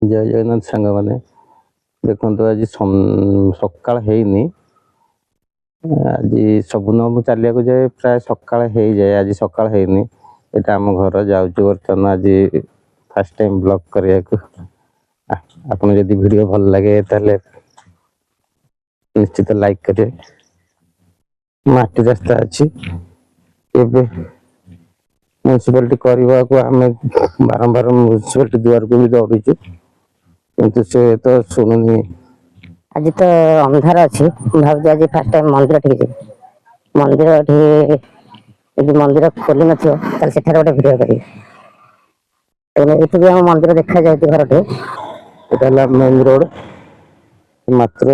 जय जगन्नाथ सांग मैंने देखो आज सकाल है आज सबुन मुझे चलिया जाए प्राय सकाल हो जाए आज सकाल है यहाँ आम घर जाऊँ बर्तमान आज फास्ट टाइम ब्लॉग करने को आपन जदि वीडियो भल लगे ताले निश्चित लाइक करें। माटी रास्ता अच्छी म्यूनिसिपालिटी करने को आम बारंबार म्यूनिसिपालिटी द्वार को भी दौड़ीचु किंतु से तो शुणुनी। आज तो अंधार अच्छी भाव आज फास्ट टाइम मंदिर ठीक मंदिर खोली न से गोटे भिड कर मंदिर देखा जाए घर ये मेन रोड मात्र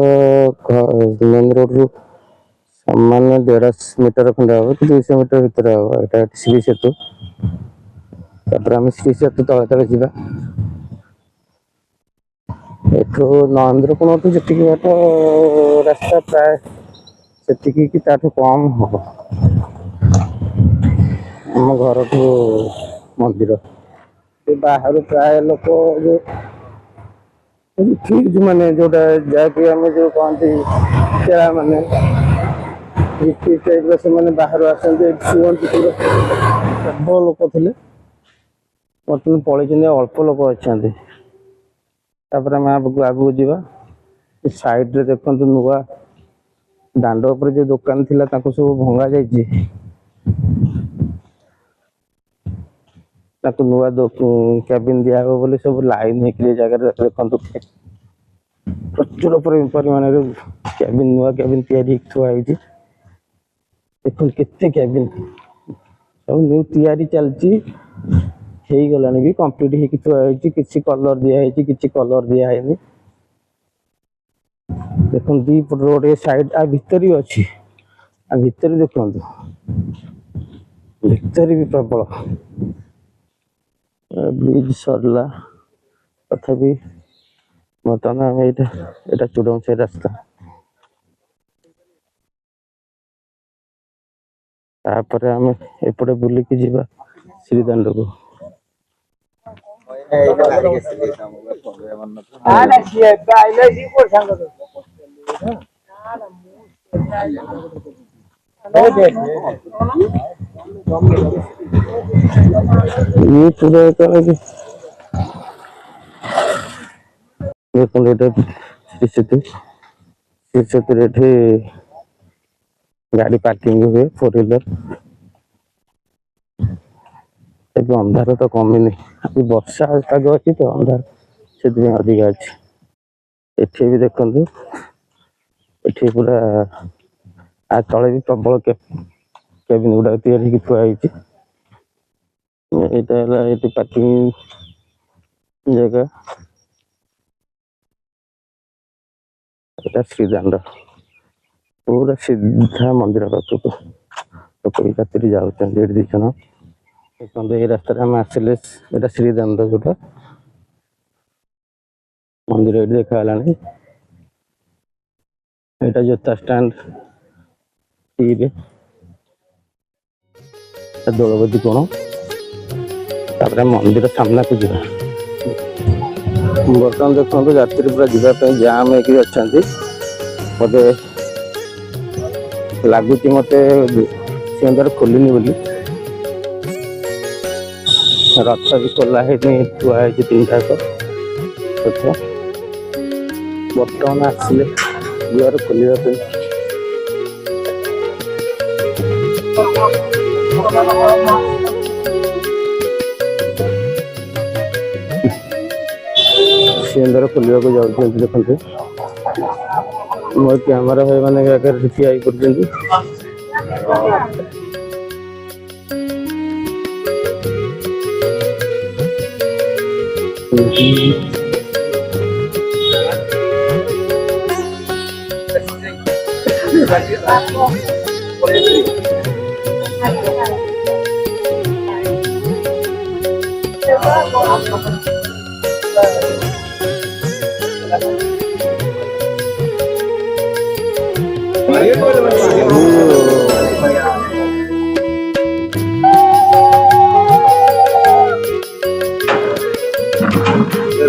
मेन रोड रु सामान्य 150 मीटर खंड हम कि 200 मीटर भितर हम यहाँ श्री सेतु श्री सेतु तले तले जावा एठू नरेंद्रपुर जी बाट रास्ता प्राय से कि कम हम आम घर ठू मंदिर बाहर प्राय लोक जो फ्यूज माने जोटा जहाँकि आम जो कहते चेला मैंने टाइप से मैंने बाहर आसते शुंती प्रबल लोक थे बर्तमान पलि अल्प लोक अच्छा आम आगू जावा साइड रे देखो नुआ दांड उपर जो दुकान थिला ताको सब भंगा जाइए नुआ कैबिन दिया बोली सब लाइन होकर जगह देखो प्रचुर परिमाण कैबिन नुआ कैबिन थुआई देखो केते कैबिन सब न्यू तैयारी चलती हो गलानी भी कंप्लीट हो थुआई किसी कलर दिखाई किसी कलर दिखाई देखो दीप रोड ए साइड आ भीतर भी अच्छी आ भीतर देखो भीतर भी प्रबल ब्रिज सरला तथापि बर्तमान यहाँ चूड़म से रास्ता तापर आम एपटे बुलिकी जीवा श्रीदांड को ये पूरा गाड़ी पार्किंग हुए 4 व्हीलर अंधार तो कमी नहीं वर्षा पाग अच्छी तो अंधार से अधिक अच्छी एठी भी देखु एठी पूरा आ तले भी प्रबल केबिन गुड़ा तैयारी थुआई यहाँ पार्किंग जगह यहाँ श्रीदांड पूरा सीधा मंदिर पाखक लोक भी राति जाऊँ दी जन देखते ये रास्ता आम आसिले यहाँ श्रीदांड जोटा मंदिर ये देखा यहाँ जोता स्टैंड दौलबती कोण तापर मंदिर सामना को जा बर्तमान देखो राति पूरा जावाई जाम हो अच्छा मत लगुच मत सिंह खोलनी बोली रथ भी खोला है थुआई 3टा रथ बर्तमान आसिले दुआर खोलने सिंह खोलने को जाऊँ देखते मोर कैमेरा भाई मैंने ठिया कर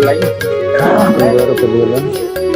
लाइन ଦ୍ୱାର ଖୋଲିଗଲା।